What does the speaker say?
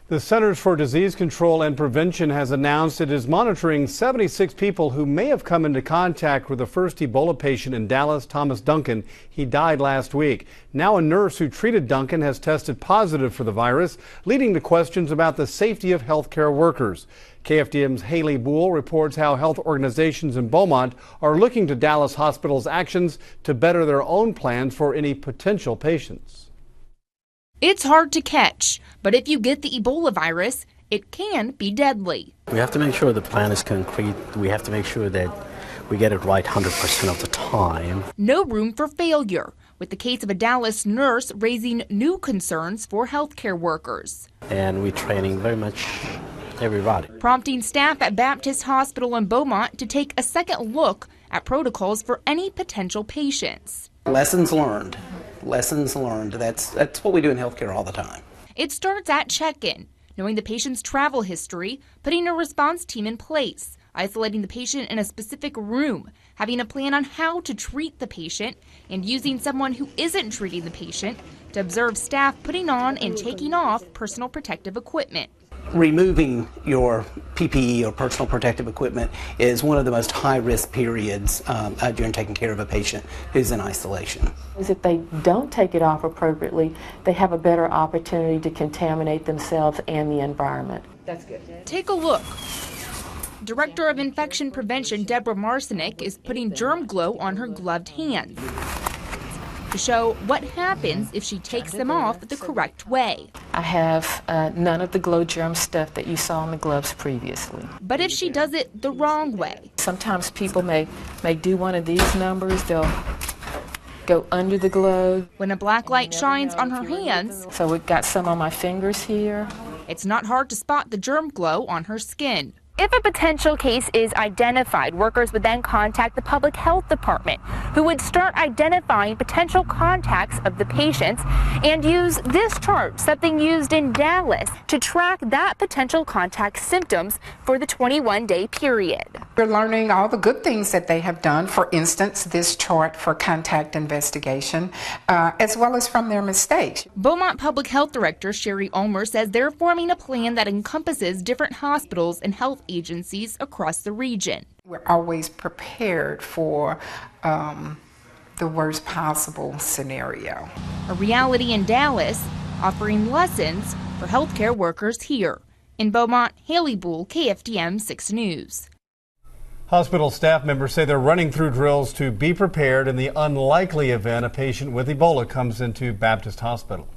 The Centers for Disease Control and Prevention has announced it is monitoring 76 people who may have come into contact with the first Ebola patient in Dallas, Thomas Duncan. He died last week. Now a nurse who treated Duncan has tested positive for the virus, leading to questions about the safety of healthcare workers. KFDM's Haley Boole reports how health organizations in Beaumont are looking to Dallas hospitals' actions to better their own plans for any potential patients. It's hard to catch, but if you get the Ebola virus, it can be deadly. We have to make sure the plan is concrete. We have to make sure that we get it right 100% of the time. No room for failure, with the case of a Dallas nurse raising new concerns for healthcare workers. And we're training very much everybody. Prompting staff at Baptist Hospital in Beaumont to take a second look at protocols for any potential patients. Lessons learned. Lessons learned. That's what we do in healthcare all the time. It starts at check-in, knowing the patient's travel history, putting a response team in place, isolating the patient in a specific room, having a plan on how to treat the patient, and using someone who isn't treating the patient to observe staff putting on and taking off personal protective equipment. Removing your PPE or personal protective equipment is one of the most high-risk periods during taking care of a patient who's in isolation. If they don't take it off appropriately, they have a better opportunity to contaminate themselves and the environment. That's good. Take a look. Director of Infection Prevention Deborah Marcinek is putting germ glow on her gloved hands to show what happens if she takes them off the correct way. I have none of the glow germ stuff that you saw in the gloves previously. But if she does it the wrong way? Sometimes people may do one of these numbers. They'll go under the glove. When a black light shines on her hands, so we've got some on my fingers here. It's not hard to spot the germ glow on her skin. If a potential case is identified, workers would then contact the public health department, who would start identifying potential contacts of the patients and use this chart, something used in Dallas, to track that potential contact symptoms for the 21-day period. We're learning all the good things that they have done, for instance, this chart for contact investigation, as well as from their mistakes. Beaumont Public Health Director Sherry Ulmer says they're forming a plan that encompasses different hospitals and health agencies across the region. We're always prepared for the worst possible scenario. A reality in Dallas, offering lessons for healthcare workers here. In Beaumont, Haley Boole, KFDM 6 News. Hospital staff members say they're running through drills to be prepared in the unlikely event a patient with Ebola comes into Baptist Hospital.